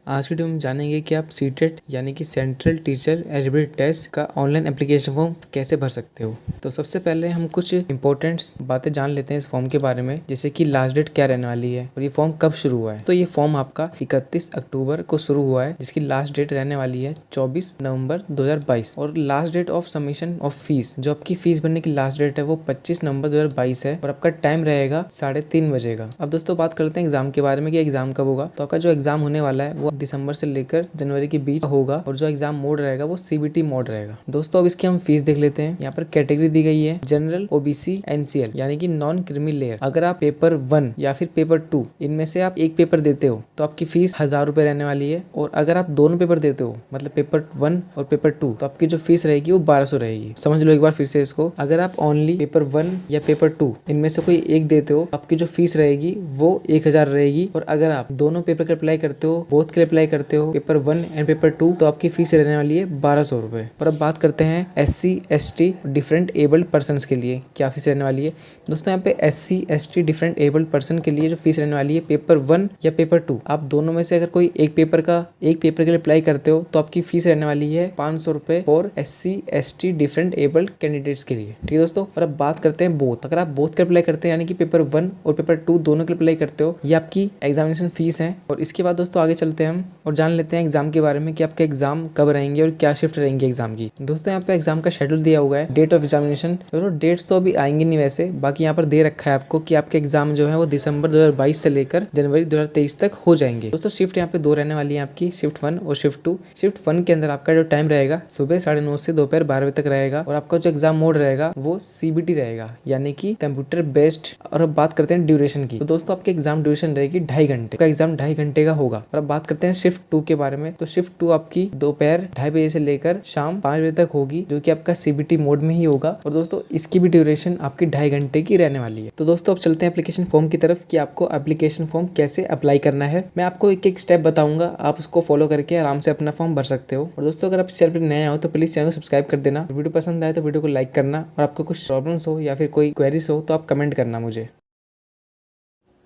आज की वीडियो में जानेंगे कि आप सीटेट यानी कि सेंट्रल टीचर एलिजिबिलिटी टेस्ट का ऑनलाइन एप्लीकेशन फॉर्म कैसे भर सकते हो। तो सबसे पहले हम कुछ इंपॉर्टेंट बातें जान लेते हैं इस फॉर्म के बारे में, जैसे कि लास्ट डेट क्या रहने वाली है और ये फॉर्म कब शुरू हुआ है। तो ये फॉर्म आपका 31 अक्टूबर को शुरू हुआ है, जिसकी लास्ट डेट रहने वाली है 24 नवंबर 2022 और last date of submission of fees, जो आपकी फीस भरने की लास्ट डेट है वो 25 नवंबर 2022 है और आपका टाइम रहेगा 3:30 बजे का। अब दोस्तों बात करते हैं एग्जाम के बारे में कि एग्जाम कब होगा। तो आपका जो एग्जाम होने वाला है वो दिसंबर से लेकर जनवरी के बीच होगा और जो एग्जाम मोड रहेगा वो सीबीटी मोड रहेगा। दोस्तों अब इसकी हम फीस देख लेते हैं। यहाँ पर कैटेगरी दी गई है जनरल, ओबीसी, एनसीएल यानी कि नॉन क्रीमी लेयर। अगर आप पेपर 1 या फिर पेपर 2 इनमें से आप एक पेपर देते हो तो आपकी फीस 1000 रुपए रहने वाली है, और अगर आप दोनों पेपर देते हो मतलब पेपर 1 और पेपर 2 तो आपकी जो फीस रहेगी वो 1200 रहेगी। समझ लो एक बार फिर से इसको। अगर आप ओनली पेपर 1 या पेपर 2 इनमें से कोई एक देते हो आपकी जो फीस रहेगी वो 1000 रहेगी, और अगर आप दोनों पेपर के अप्लाई करते हो, बोथ के अप्लाई करते हो पेपर 1 एंड पेपर 2 तो आपकी फीस रहने वाली है 1200 रुपए। और अब बात करते हैं SC ST different abled person के लिए क्या फीस रहने वाली है। दोस्तों यहाँ पे SC ST different abled person के लिए जो फीस रहने वाली है पेपर 1 या पेपर 2 आप दोनों में से अगर कोई एक पेपर के लिए अप्लाई करते हो तो आपकी फीस रहने वाली है 500 रुपए for SC ST different abled candidates के लिए। ठीक है दोस्तों। और अब बात करते हैं बोथ। अगर आप बोथ के अप्लाई करते हैं यानी कि पेपर 1 और पेपर 2 दोनों के अप्लाई करते हो, ये आपकी एग्जामिनेशन फीस है। और इसके बाद दोस्तों आगे चलते हैं हम और जान लेते हैं एग्जाम के बारे में कि आपके एग्जाम कब रहेंगे और क्या शिफ्ट रहेंगे एग्जाम की। दोस्तों यहाँ पे एग्जाम का शेड्यूल दिया हुआ है, डेट ऑफ एग्जामिनेशन। दोस्तों डेट्स तो अभी आएंगी नहीं वैसे, बाकी यहाँ पर दे रखा है आपको कि आपके एग्जाम जो है वो दिसंबर 2022 से लेकर जनवरी 2023 तक हो जाएंगे। दोस्तों शिफ्ट यहाँ पे 2 रहने वाली है आपकी, शिफ्ट 1 और शिफ्ट 2। शिफ्ट 1 के अंदर आपका जो टाइम रहेगा सुबह 9:30 से दोपहर 12 बजे तक रहेगा, और आपका जो एग्जाम मोड रहेगा वो सीबीटी रहेगा यानी कि कंप्यूटर बेस्ड। और अब बात करते हैं ड्यूरेशन की। तो दोस्तों आपके एग्जाम ड्यूरेशन रहेगी 2.5 घंटे का, एग्जाम 2.5 घंटे का होगा। और अब बात करते हैं शिफ्ट 2 के बारे में। तो शिफ्ट 2 आपकी दोपहर 2:30 बजे से लेकर शाम 5 बजे तक होगी, जो कि आपका सीबीटी मोड में ही होगा। और दोस्तों इसकी भी ड्यूरेशन आपकी 2.5 घंटे की रहने वाली है। तो दोस्तों अब चलते हैं एप्लीकेशन फॉर्म की तरफ कि आपको एप्लीकेशन फॉर्म कैसे अप्लाई करना है। मैं आपको एक एक स्टेप बताऊंगा, आप उसको फॉलो करके आराम से अपना फॉर्म भर सकते हो। और दोस्तों अगर आप चैनल पर नए हो तो प्लीज चैनल को सब्सक्राइब कर देना, वीडियो पसंद आए तो वीडियो को लाइक करना, और आपको कुछ प्रॉब्लम्स हो या फिर कोई क्वेरीज हो तो आप कमेंट करना मुझे।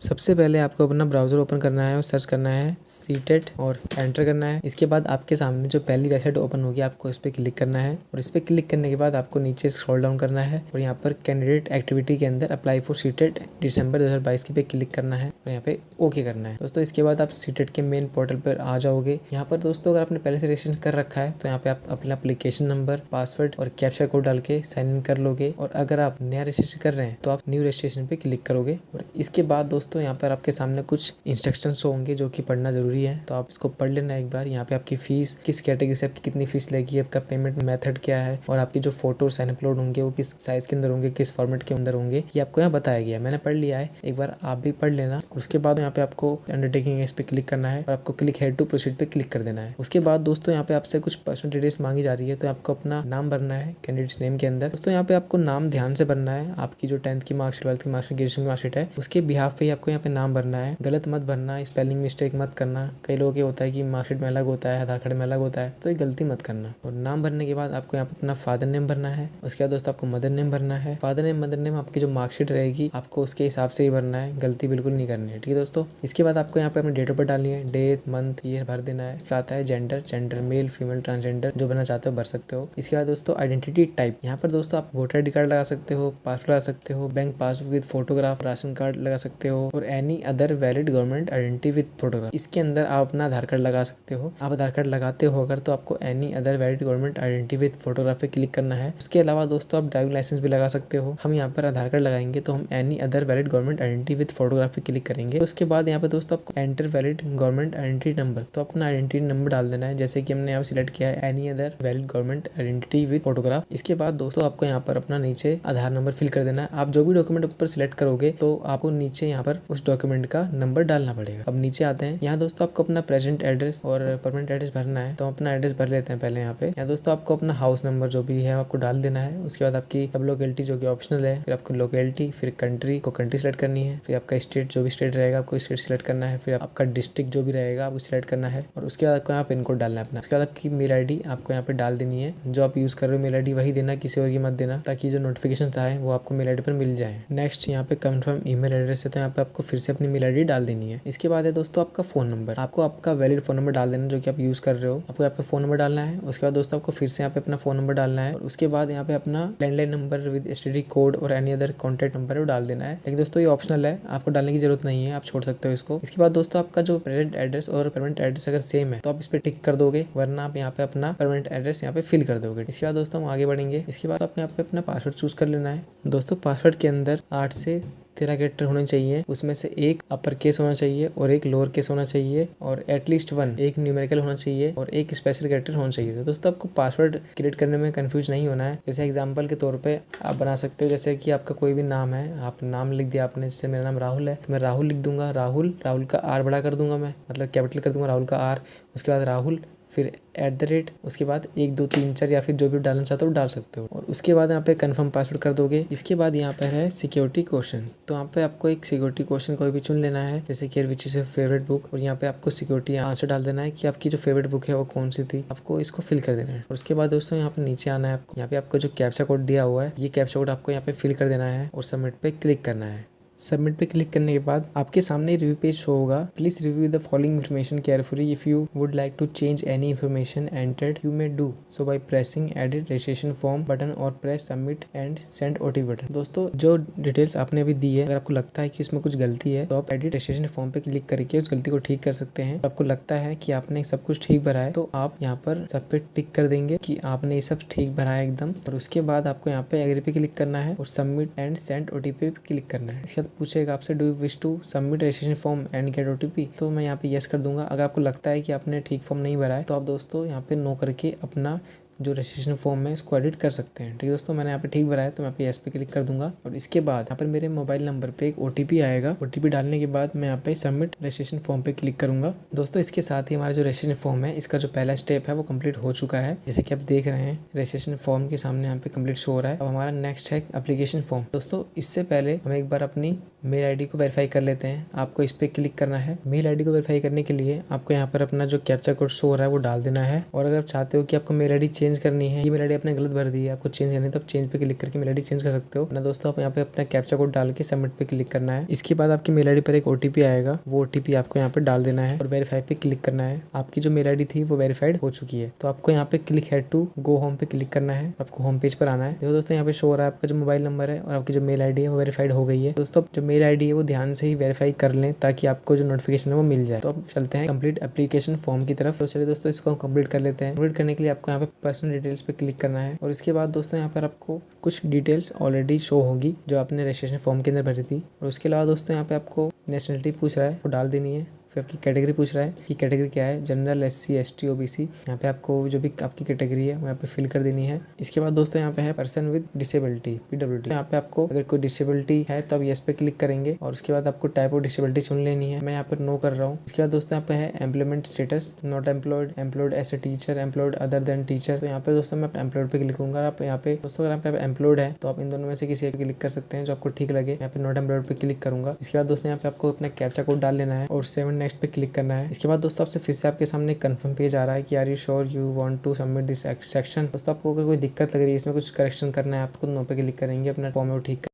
सबसे पहले आपको अपना ब्राउजर ओपन करना है और सर्च करना है सीटेट और एंटर करना है। इसके बाद आपके सामने जो पहली वेबसाइट ओपन होगी आपको इस पर क्लिक करना है, और इस पर क्लिक करने के बाद आपको नीचे स्क्रॉल डाउन करना है और यहाँ पर कैंडिडेट एक्टिविटी के अंदर अप्लाई फॉर सीटेट दिसंबर 2022 की पे क्लिक करना है और यहाँ पे ओके करना है। दोस्तों इसके बाद आप सीटेट के मेन पोर्टल पर आ जाओगे। यहाँ पर दोस्तों अगर आपने पहले से रजिस्ट्रेशन कर रखा है तो यहाँ पे आप अपना एप्लीकेशन नंबर, पासवर्ड और कैप्चा कोड डाल के साइन इन कर लोगे। और अगर आप नया रजिस्ट्रेशन कर रहे हैं तो आप न्यू रजिस्ट्रेशन पे क्लिक करोगे। और इसके बाद दोस्तों यहाँ पर आपके सामने कुछ इंस्ट्रक्शंस होंगे जो कि पढ़ना जरूरी है, तो आप इसको पढ़ लेना एक बार। यहाँ पे आपकी फीस, किस कैटेगरी से आपकी कितनी फीस लगेगी, आपका पेमेंट मेथड क्या है, और आपकी जो फोटो साइन अपलोड होंगे वो किस साइज के अंदर होंगे, किस फॉर्मेट के अंदर होंगे, ये आपको यहाँ बताया गया है। मैंने पढ़ लिया है, एक बार आप भी पढ़ लेना। उसके बाद यहाँ पे आपको अंडरटेकिंग इस पे क्लिक करना है और आपको क्लिक हेयर टू प्रोसीड पे क्लिक कर देना है। उसके बाद दोस्तों यहाँ पे आपसे कुछ पर्सनल डिटेल्स मांगी जा रही है, तो आपको अपना नाम भरना है कैंडिडेट्स नेम के अंदर। दोस्तों यहाँ पे आपको नाम ध्यान से भरना है, आपकी जो 10th की मार्कशीट, 12th की मार्कशीट, ग्रेजुएशन की मार्कशीट है उसके बिहाफ पे आपको यहाँ पे नाम भरना है। गलत मत भरना, स्पेलिंग मिस्टेक मत करना। कई लोगों के होता है कि मार्कशीट में अलग होता है, आधार कार्ड में अलग होता है, तो ये गलती मत करना। और नाम भरने के बाद आपको यहाँ पे अपना फादर नेम भरना है। उसके बाद दोस्तों आपको मदर नेम भरना है। फादर नेम, मदर नेम आपकी जो मार्कशीट रहेगी आपको उसके हिसाब से ही भरना है, गलती बिल्कुल नहीं करनी है। ठीक है दोस्तों। इसके बाद आपको यहाँ पे अपनी डेट ऑफ बर्थ डालनी है, डेट, मंथ, ईयर भर देना है। आता है जेंडर मेल, फीमेल, ट्रांसजेंडर, जो बनना चाहते हो भर सकते हो। इसके बाद दोस्तों आइडेंटिटी टाइप, यहाँ पर दोस्तों आप वोटर ID कार्ड लगा सकते हो, पासपोर्ट लगा सकते हो, bank passbook with photograph, ration card लगा सकते हो, और any other valid government identity with photograph. इसके अंदर आप अपना आधार कार्ड लगा सकते हो। आप आधार कार्ड लगाते हो अगर तो आपको any other valid government identity with photograph पे क्लिक करना है। उसके अलावा दोस्तों आप ड्राइविंग लाइसेंस भी लगा सकते हो। हम यहाँ पर आधार कार्ड लगाएंगे तो हम any other valid government identity with photograph पे क्लिक करेंगे। उसके बाद यहाँ पे दोस्तों आपको enter valid government identity number, तो अपना आइडेंटिटी नंबर डाल देना है, जैसे कि हमने यहाँ सिलेक्ट किया है any other valid government identity with photograph. इसके बाद दोस्तों आपको यहाँ पर अपना नीचे आधार नंबर फिल कर देना है। आप जो भी डॉक्यूमेंट ऊपर सिलेक्ट करोगे तो आपको नीचे यहाँ पर उस डॉक्यूमेंट का नंबर डालना पड़ेगा। अब नीचे आते हैं, यहाँ दोस्तों आपको अपना प्रेजेंट एड्रेस और परमानेंट एड्रेस भरना है, तो अपना एड्रेस भर लेते हैं पहले यहाँ पे। यहाँ दोस्तों आपको अपना हाउस नंबर जो भी है आपको डाल देना है। उसके बाद आपकी सब लोकेलिटी जो कि ऑप्शनल है, फिर आपको लोकेलिटी, फिर कंट्री को कंट्री सेलेक्ट करनी है, फिर आपका स्टेट जो भी स्टेट रहेगा आपको स्टेट सेलेक्ट करना है, फिर आपका डिस्ट्रिक्ट जो भी रहेगा आपको सिलेक्ट करना है, और उसके बाद आपको यहाँ पिन कोड डालना है अपना। उसके बाद आपकी मेल ID आपको यहाँ पे डाल देनी है, जो आप यूज कर रहे हो मेल ID वही देना, किसी और की मत देना, ताकि जो नोटिफिकेशन आए वो आपको मेल ID पर मिल जाए। नेक्स्ट यहाँ पे कंफर्म ईमेल एड्रेस है, तो यहाँ पे आपको फिर से अपनी मेल आईडी डाल देनी है। इसके बाद है दोस्तों आपका फ़ोन नंबर। आपको आपका वैलिड फ़ोन नंबर डाल देना जो कि आप यूज़ कर रहे हो। आपको यहाँ पे फ़ोन नंबर डालना है। उसके बाद दोस्तों आपको फिर से यहाँ पे अपना फ़ोन नंबर डालना है और उसके बाद यहाँ पे अपना landline number with STD code और एनी अदर कॉन्टैक्ट नंबर है वो डाल देना है। लेकिन दोस्तों ये ऑप्शनल है, आपको डालने की जरूरत नहीं है, आप छोड़ सकते हो इसको। इसके बाद दोस्तों आपका जो प्रेजेंट एड्रेस और परमानेंट एड्रेस अगर सेम है तो आप इस पे टिक कर दोगे, वरना आप यहाँ पे अपना परमानेंट एड्रेस यहाँ पे फिल कर दोगे। इसके बाद दोस्तों हम आगे बढ़ेंगे। इसके बाद आपको यहाँ पे अपना पासवर्ड चूज कर लेना है। दोस्तों पासवर्ड के अंदर 8 से 13 कैरेक्टर होने चाहिए। उसमें से एक अपर केस होना चाहिए और एक लोअर केस होना चाहिए और एटलीस्ट 1 एक न्यूमेरिकल होना चाहिए और एक स्पेशल कैरेक्टर होना चाहिए। तो दोस्तों आपको पासवर्ड क्रिएट करने में कंफ्यूज नहीं होना है। जैसे एग्जांपल के तौर पे आप बना सकते हो, जैसे कि आपका कोई भी नाम है, आप नाम लिख दिया आपने, जैसे मेरा नाम राहुल है तो मैं राहुल लिख दूंगा, राहुल का आर बड़ा कर दूंगा, मैं मतलब कैपिटल कर दूंगा राहुल का आर। उसके बाद राहुल, फिर @ उसके बाद 1 2 3 4 या फिर जो भी डालना चाहते हो डाल सकते हो और उसके बाद यहाँ पे कंफर्म पासवर्ड कर दोगे। इसके बाद यहाँ पर है सिक्योरिटी क्वेश्चन। तो यहाँ पे आपको एक सिक्योरिटी क्वेश्चन कोई भी चुन लेना है, जैसे कि विच इज फेवरेट बुक, और यहाँ पे आपको सिक्योरिटी आंसर डाल देना है कि आपकी जो फेवरेट बुक है वो कौन सी थी, आपको इसको फिल कर देना है। और उसके बाद दोस्तों यहाँ पे नीचे आना है। आपको यहाँ पे आपको जो कैप्चा कोड दिया हुआ है, ये कैप्चा कोड आपको यहाँ पे फिल कर देना है और सबमिट पे क्लिक करना है। सबमिट पे क्लिक करने के बाद आपके सामने रिव्यू पेज शो होगा। Please review the following information carefully. If you would like to change any information entered you may do so by pressing edit registration form button और press submit and send OTP button. दोस्तों जो details आपने अभी दी है, अगर आपको लगता है कि इसमें कुछ गलती है तो आप एडिट रजिस्ट्रेशन फॉर्म पे क्लिक करके उस गलती को ठीक कर सकते हैं। आपको लगता है कि आपने सब कुछ ठीक भरा है तो आप यहाँ पर सब पे टिक कर देंगे कि आपने ये सब ठीक भरा है एकदम। और उसके बाद आपको यहाँ पे एग्री पे क्लिक करना है और सबमिट एंड सेंड ओटीपी पे क्लिक करना है। इसके बाद पूछेगा आपसे do you wish to submit registration form and get OTP, तो मैं यहाँ पे यस कर दूंगा। अगर आपको लगता है कि आपने ठीक फॉर्म नहीं भरा है तो आप दोस्तों यहाँ पे नो करके अपना जो रजिस्ट्रेशन फॉर्म है इसको एडिट कर सकते हैं। ठीक है दोस्तों, मैंने यहाँ पे ठीक भरा है तो मैं यहाँ पे यस पे क्लिक कर दूंगा और इसके बाद यहाँ पर मेरे मोबाइल नंबर पे एक ओटीपी आएगा। ओटीपी डालने के बाद मैं यहाँ पे सबमिट रजिस्ट्रेशन फॉर्म पे क्लिक करूंगा। दोस्तों इसके साथ ही हमारा जो रजिस्ट्रेशन फॉर्म है इसका जो पहला स्टेप है वो कंप्लीट हो चुका है। जैसे कि आप देख रहे हैं रजिस्ट्रेशन फॉर्म के सामने यहाँ पे कंप्लीट शो हो रहा है। अब हमारा नेक्स्ट है एप्लीकेशन फॉर्म। दोस्तों इससे पहले हम एक बार अपनी मेल आईडी को वेरीफाई कर लेते हैं। आपको इस पे क्लिक करना है। मेल आईडी को वेरीफाई करने के लिए आपको यहाँ पर अपना जो कैप्चा कोड शो हो रहा है वो डाल देना है। और अगर आप चाहते हो कि आपको मेल आईडी चेंज करनी है, ये मेल आईडी आपने गलत भर दी है, आपको चेंज करनी है, तो आप चेंज पे क्लिक करके मेल आईडी चेंज कर सकते हो ना। दोस्तों आप यहाँ पे अपना कैप्चा कोड डाल के सबमिट पे क्लिक करना है। इसके बाद आपकी मेल आईडी पर एक ओटीपी आएगा, वो ओटीपी आपको यहाँ पे डाल देना है और वेरीफाई पे क्लिक करना है। आपकी जो मेल आईडी थी वो वेरीफाइड हो चुकी है। तो आपको यहाँ पे click head to go home पे क्लिक करना है। आपको होम पेज पर आना है। देखो दोस्तों यहाँ पे शो हो रहा है आपका जो मोबाइल नंबर है और आपकी जो मेल आईडी है वो वेरीफाइड हो गई है। दोस्तों जो मेल आईडी है वो ध्यान से ही वेरीफाई कर लें ताकि आपको जो नोटिफिकेशन है वो मिल जाए। तो अब चलते हैं कंप्लीट एप्लीकेशन फॉर्म की तरफ। तो चलिए दोस्तों इसको कंप्लीट कर लेते हैं। कंप्लीट करने के लिए आपको यहाँ पे पर्सनल डिटेल्स पे क्लिक करना है और इसके बाद दोस्तों यहाँ पर आपको कुछ डिटेल्स ऑलरेडी शो होगी जो आपने रजिस्ट्रेशन फॉर्म के अंदर भरी थी। और उसके अलावा दोस्तों यहाँ पे आपको नेशनलिटी पूछ रहा है, वो डाल देनी है। फिर आपकी कैटेगरी पूछ रहा है कि कैटेगरी क्या है, जनरल, SC ST OBC। यहाँ पे आपको जो भी आपकी कैटेगरी है वो यहाँ पे फिल कर देनी है। इसके बाद दोस्तों यहाँ पे है पर्सन विद डिसेबिलिटी PWD। यहाँ पे आपको अगर कोई डिसेबिलिटी है तो आप यस पे क्लिक करेंगे और उसके बाद आपको टाइप ऑफ डिसेबिलिटी चुन लेनी है। मैं यहाँ पर नो कर रहा हूँ। इसके बाद दोस्तों यहाँ पे है employment status, not employed, employed as a teacher, employed other than teacher. तो यहाँ पे दोस्तों मैं एम्प्लॉयड पे क्लिक करूंगा। आप यहाँ पे दोस्तों अगर आप एम्प्लॉयड है तो आप इन दोनों में से किसी एक क्लिक कर सकते हैं जो आपको ठीक लगे। यहाँ पे नॉट एम्प्लॉयड पे क्लिक करूंगा। इसके बाद दोस्तों यहाँ पे आपको अपना कैप्चा कोड डाल लेना है और 7 नेक्स्ट पे क्लिक करना है। इसके बाद दोस्तों आपसे फिर से आपके सामने कंफर्म पेज आ रहा है कि are you sure you want to submit this section. दोस्तों आपको अगर कोई दिक्कत लग रही है, इसमें कुछ करेक्शन करना है, आपको नो पे क्लिक करेंगे, अपना फॉर्म है वो ठीक कर।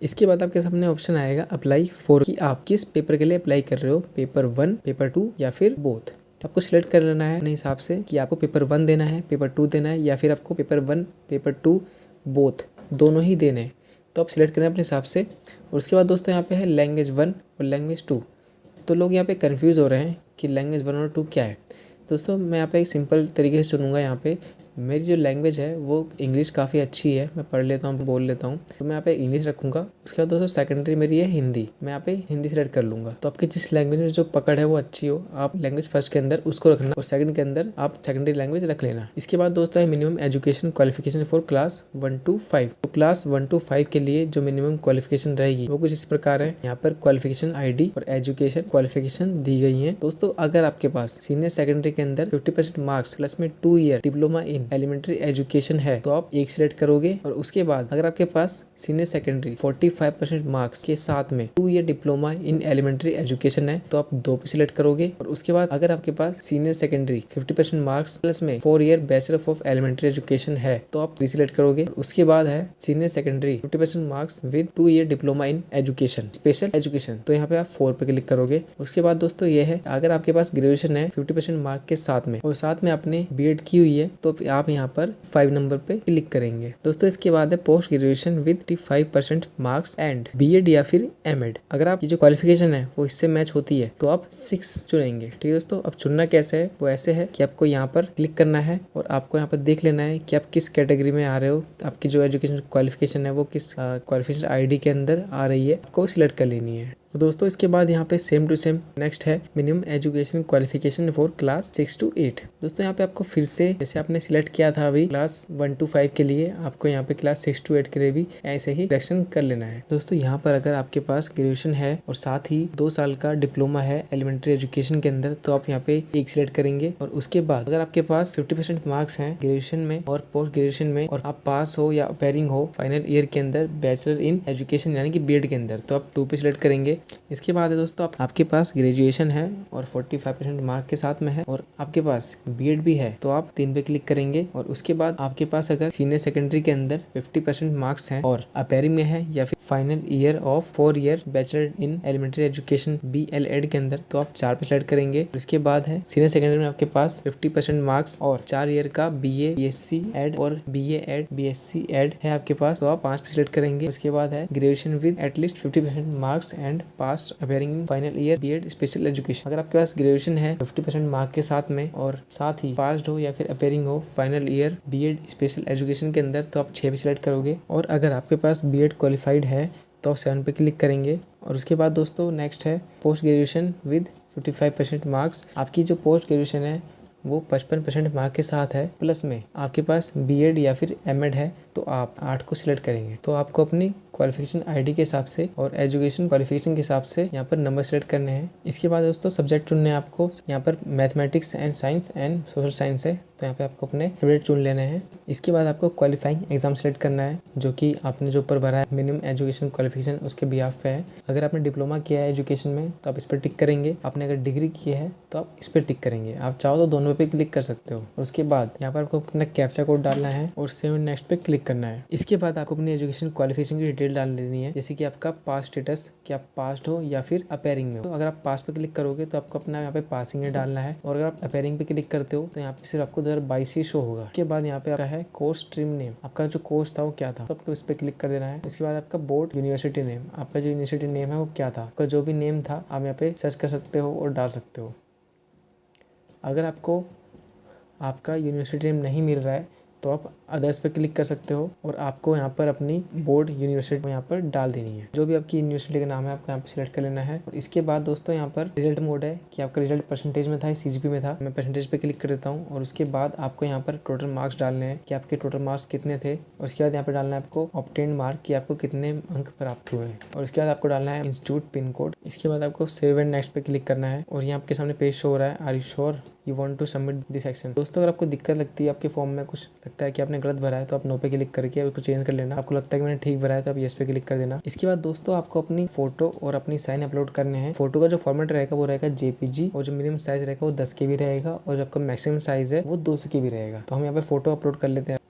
इसके बाद आपके सामने ऑप्शन आएगा अप्लाई फॉर, कि आप किस पेपर के लिए अप्लाई कर रहे हो, पेपर 1, पेपर 2 या फिर बोथ। आपको सिलेक्ट कर लेना है अपने हिसाब से कि आपको पेपर 1 देना है, पेपर 2 देना है या फिर आपको पेपर 1, पेपर 2 बोथ दोनों ही देने हैं। तो आप सिलेक्ट करें अपने हिसाब से। और उसके बाद दोस्तों यहाँ पे है लैंग्वेज 1 और लैंग्वेज 2। तो लोग यहाँ पे कंफ्यूज हो रहे हैं कि लैंग्वेज 1 और 2 क्या है। दोस्तों मैं यहाँ पे एक सिंपल तरीके से चुनूंगा। यहाँ पे मेरी जो लैंग्वेज है वो इंग्लिश काफ़ी अच्छी है, मैं पढ़ लेता हूँ, बोल लेता हूँ, तो मैं यहाँ पे इंग्लिश रखूँगा। उसके बाद दोस्तों सेकेंडरी मेरी है हिंदी, मैं यहाँ पे हिंदी सेलेक्ट कर लूँगा। तो आपकी जिस लैंग्वेज में जो पकड़ है वो अच्छी हो, आप लैंग्वेज फर्स्ट के अंदर उसको रखना और सेकंड के अंदर आप सेकेंडरी लैंग्वेज रख लेना। इसके बाद दोस्तों है minimum education qualification for class 1 to 5। तो क्लास 1 to 5 के लिए जो मिनिमम क्वालिफिकेशन रहेगी वो कुछ इस प्रकार है। यहाँ पर क्वालिफिकेशन ID और एजुकेशन क्वालिफिकेशन दी गई है। दोस्तों अगर आपके पास सीनियर सेकेंडरी के अंदर 50% मार्क्स प्लस में 2 year diploma in in elementary education है तो आप 1 सिलेक्ट करोगे। और उसके बाद अगर आपके पास सीनियर सेकेंडरी 45% मार्क्स के साथ में 2 year diploma in elementary education है तो आप 2 पे सिलेक्ट करोगे। और उसके बाद अगर आपके पास सीनियर सेकेंडरी 50% मार्क्स प्लस में 4 year bachelor of elementary education है तो आप 3 सिलेक्ट करोगे। उसके बाद है senior secondary 50% marks with 2 year diploma in education special education तो यहाँ पे आप 4 पे क्लिक करोगे। उसके बाद दोस्तों ये है अगर आपके पास ग्रेजुएशन है 50% मार्क के साथ में और साथ में आपने बीएड की हुई है तो आप यहाँ पर 5 नंबर पे क्लिक करेंगे। दोस्तों इसके बाद है post graduation with 55% marks and BEd या फिर एमएड। अगर आपकी जो क्वालिफिकेशन है वो इससे मैच होती है तो आप 6 चुनेंगे। ठीक है दोस्तों, अब चुनना कैसे है वो ऐसे है कि आपको यहाँ पर क्लिक करना है और आपको यहाँ पर देख लेना है कि आप किस कैटेगरी में आ रहे हो, आपकी जो एजुकेशन क्वालिफिकेशन है वो किस क्वालिफिकेशन आईडी के अंदर आ रही है, आपको सिलेक्ट कर लेनी है। तो दोस्तों इसके बाद यहाँ पे सेम टू सेम नेक्स्ट है minimum education qualification for class 6 to 8। दोस्तों यहाँ पे आपको फिर से जैसे आपने सिलेक्ट किया था अभी क्लास 1 to 5 के लिए, आपको यहाँ पे क्लास 6 to 8 के लिए भी ऐसे ही सिलेक्शन कर लेना है। दोस्तों यहाँ पर अगर आपके पास ग्रेजुएशन है और साथ ही 2 साल का डिप्लोमा है एलिमेंट्री एजुकेशन के अंदर तो आप यहाँ पे 1 सिलेक्ट करेंगे। और उसके बाद अगर आपके पास 50% मार्क्स हैं ग्रेजुएशन में और पोस्ट ग्रेजुएशन में और आप पास हो या अपेयरिंग हो फाइनल ईयर के अंदर बैचलर इन एजुकेशन यानी कि बीएड के अंदर तो आप 2 पे सिलेक्ट करेंगे। इसके बाद है दोस्तों आपके पास ग्रेजुएशन है और 45% मार्क के साथ में है और आपके पास बीएड भी है तो आप 3 पे क्लिक करेंगे। और उसके बाद आपके पास अगर सीनियर सेकेंडरी के अंदर 50% मार्क्स हैं और अपेयरिंग में है या फिर final year of 4 year bachelor in elementary education BLEd के अंदर तो आप 4 पे सिलेक्ट करेंगे। उसके बाद है सीनियर सेकेंडरी में आपके पास 50% मार्क्स और 4 ईयर का BA BSc एड और BA एड BSc एड है आपके पास तो आप 5 पे सिलेक्ट करेंगे। उसके बाद है graduation with at least 50% marks and pass appearing in final year BEd special education. अगर आपके पास ग्रेजुएशन है 50% मार्क के साथ में और साथ ही पास्ड हो या फिर अपेयरिंग हो final year BEd special education के अंदर तो आप 6 पे सिलेक्ट करोगे। और अगर आपके पास बीएड क्वालिफाइड है तो आप 7 पे क्लिक करेंगे। और उसके बाद दोस्तों नेक्स्ट है पोस्ट ग्रेजुएशन विद 55% मार्क्स। आपकी जो पोस्ट ग्रेजुएशन है वो 55% मार्क के साथ है प्लस में आपके पास बीएड या फिर एमएड है तो आप 8 को सिलेक्ट करेंगे। तो आपको अपनी क्वालिफिकेशन आईडी के हिसाब से और एजुकेशन क्वालिफिकेशन के हिसाब से यहाँ पर नंबर सेलेक्ट करने हैं। इसके बाद दोस्तों सब्जेक्ट चुनने हैं आपको। यहाँ पर mathematics and science and social science है तो यहाँ पे आपको अपने फेवरेट चुन लेने हैं। इसके बाद आपको क्वालिफाइंग एग्जाम सेलेक्ट करना है जो कि आपने जो ऊपर भरा है मिनिमम एजुकेशन क्वालिफिकेशन उसके बिहाफ पे है। अगर आपने डिप्लोमा किया है एजुकेशन में तो आप इस पर टिक करेंगे, आपने अगर डिग्री की है तो आप इस पर टिक करेंगे। आप चाहो तो दोनों पे क्लिक कर सकते हो। और उसके बाद यहाँ पर आपको अपना कैप्चा कोड डालना है और सेव नेक्स्ट पे क्लिक करना है। इसके बाद आपको अपनी एजुकेशन क्वालिफिकेशन की डिटेल डाल देनी है जैसे कि आपका पास स्टेटस, कि आप पास्ड हो या फिर अपेयरिंग में हो। तो अगर आप पास पे क्लिक करोगे तो आपको अपना यहाँ पे पासिंग डालना है और अगर आप अपेयरिंग पे क्लिक करते हो तो यहाँ पे सिर्फ आपको 2022 ही शो होगा। उसके बाद यहाँ पे आपका है कोर्स स्ट्रीम नेम, आपका जो कोर्स था वो क्या था तो आपको इस पे क्लिक कर देना है। इसके बाद आपका बोर्ड यूनिवर्सिटी नेम, आपका जो यूनिवर्सिटी नेम है वो क्या था, आपका जो भी नेम था आप यहाँ पे सर्च कर सकते हो और डाल सकते हो। अगर आपको आपका यूनिवर्सिटी नेम नहीं मिल रहा है तो आप अदर्स पे क्लिक कर सकते हो और आपको यहाँ पर अपनी बोर्ड यूनिवर्सिटी यहाँ पर डाल देनी है। जो भी आपकी यूनिवर्सिटी का नाम है आपको यहाँ पे सिलेक्ट कर लेना है। और इसके बाद दोस्तों यहाँ पर रिजल्ट मोड है कि आपका रिजल्ट परसेंटेज में था या CGP में था। मैं परसेंटेज पे क्लिक कर देता हूँ। और उसके बाद आपको यहाँ पर टोटल मार्क्स डालने हैं कि आपके टोटल मार्क्स कितने थे। और उसके बाद यहाँ पर डालना है आपको ऑब्टेन मार्क कि आपको कितने अंक प्राप्त हुए हैं। और उसके बाद आपको डालना है इंस्टीट्यूट पिन कोड। इसके बाद आपको सेव एंड नेक्स्ट पे क्लिक करना है और यहाँ आपके सामने पेज शो हो रहा है are you sure you want to submit this action. दोस्तों अगर आपको दिक्कत लगती है आपके फॉर्म में कुछ लगता है कि आपने गलत भरा है तो आप नो पे क्लिक करके उसको चेंज कर लेना। आपको लगता है कि मैंने ठीक भरा है तो आप येस पे क्लिक कर देना। इसके बाद दोस्तों आपको अपनी फोटो और अपनी साइन अपलोड करने हैं। फोटो का जो फॉर्मेट रहेगा वो रहेगा JPG और जो मिनिमम साइज रहेगा वो 10 KB रहेगा और जो आपका मैक्सिमम साइज है वो 200 KB रहेगा। तो हम यहाँ पे फोटो अपलोड कर लेते हैं।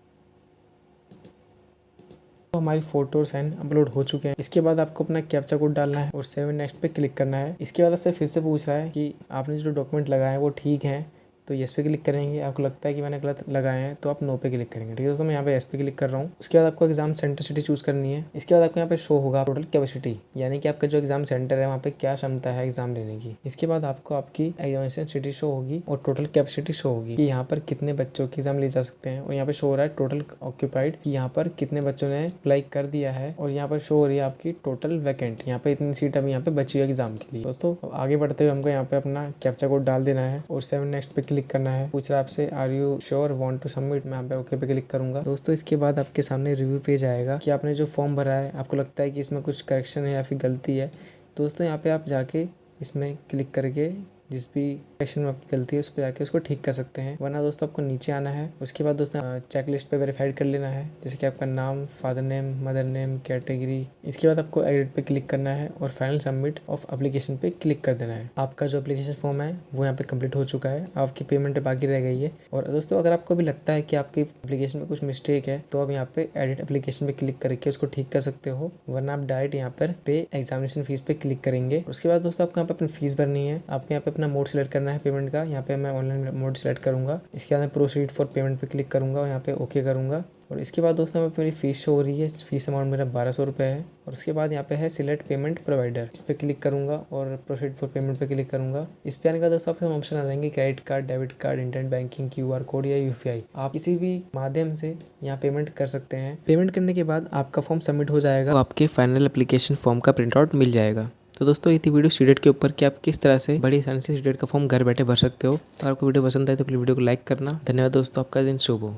तो हमारी फोटो और साइन अपलोड हो चुके हैं। इसके बाद आपको अपना कैप्चा कोड डालना है और सेव नेक्स्ट पे क्लिक करना है। इसके बाद आपसे फिर से पूछ रहा है कि आपने जो डॉक्यूमेंट लगाए हैं वो ठीक है तो येस पे क्लिक करेंगे। आपको लगता है कि मैंने गलत लगाए हैं तो आप नो पे क्लिक करेंगे। ठीक है दोस्तों, मैं यहाँ पे येस पे क्लिक कर रहा हूँ। उसके बाद आपको एग्जाम सेंटर सिटी चूज करनी है। इसके बाद आपको यहाँ पे शो होगा टोटल कैपेसिटी यानी कि आपका जो एग्जाम सेंटर है वहाँ पे क्या क्षमता है एग्जाम लेने की। इसके बाद आपको आपकी एग्जामिनेशन सिटी शो होगी और टोटल कैपेसिटी शो होगी कि यहाँ पर कितने बच्चों के एग्जाम ले जा सकते हैं। और यहाँ पे शो हो रहा है टोटल ऑक्यूपाइड कि यहाँ पर कितने बच्चों ने अप्लाई कर दिया है। और यहाँ पर शो हो रही है आपकी टोटल वैकेंट, यहाँ पे इतनी सीट अभी यहाँ पे बची है एग्जाम के लिए। दोस्तों आगे बढ़ते हुए हमको यहाँ पे अपना कैप्चा कोड डाल देना है और सेव नेक्स्ट पे क्लिक करना है। आपसे are you sure want to submit, मैं यहाँ पे ओके पे क्लिक करूंगा। दोस्तों इसके बाद आपके सामने रिव्यू पेज आएगा कि आपने जो फॉर्म भरा है आपको लगता है कि इसमें कुछ करेक्शन है या फिर गलती है। दोस्तों यहाँ पे आप जाके इसमें क्लिक करके जिस भी सेक्शन में आपकी गलती है उस पर जाके उसको ठीक कर सकते हैं। वरना दोस्तों आपको नीचे आना है, उसके बाद दोस्तों चेकलिस्ट पे वेरीफाइड कर लेना है, जैसे कि आपका नाम, father name, mother name, category. इसके बाद आपको एडिट पे क्लिक करना है और फाइनल सबमिट ऑफ एप्लीकेशन पे क्लिक कर देना है। आपका जो एप्लीकेशन फॉर्म है वो यहाँ पे कंप्लीट हो चुका है, आपकी पेमेंट बाकी रह गई है। और दोस्तों अगर आपको भी लगता है कि आपकी एप्लीकेशन में कुछ मिस्टेक है तो आप यहाँ पे एडिट एप्लीकेशन पे क्लिक करके उसको ठीक कर सकते हो, वरना आप डायरेक्ट यहाँ पर पे एग्जामिनेशन फीस पे क्लिक करेंगे। उसके बाद दोस्तों आपको यहाँ पे अपनी फीस भरनी है। आपको यहाँ पे अपना मोड सेलेक्ट करना है पेमेंट का। यहाँ पे मैं ऑनलाइन मोड सेलेक्ट करूँगा। इसके बाद मैं प्रोसीड फॉर पेमेंट पे क्लिक करूँगा और यहाँ पे ओके करूँगा। और इसके बाद दोस्तों मेरी फीस शो हो रही है, फीस अमाउंट मेरा 1200 रुपये है। और उसके बाद यहाँ पे है सिलेक्ट पेमेंट प्रोवाइडर, इस पर क्लिक करूँगा और प्रोसीड फॉर पेमेंट पे क्लिक करूँगा। इस पे आने का दोस्तों आपके ऑप्शन आ जाएंगे credit card, debit card, internet banking, QR code या UPI। आप किसी भी माध्यम से यहाँ पेमेंट कर सकते हैं। पेमेंट करने के बाद आपका फॉर्म सबमिट हो जाएगा, तो आपके फाइनल एप्लीकेशन फॉर्म का प्रिंट आउट मिल जाएगा। तो दोस्तों ये थी वीडियो सीटेट के ऊपर कि आप किस तरह से बड़ी आसानी से सीटेट का फॉर्म घर बैठे भर सकते हो। तो आपको वीडियो पसंद आए तो प्लीज वीडियो को लाइक करना। धन्यवाद दोस्तों, आपका दिन शुभ हो।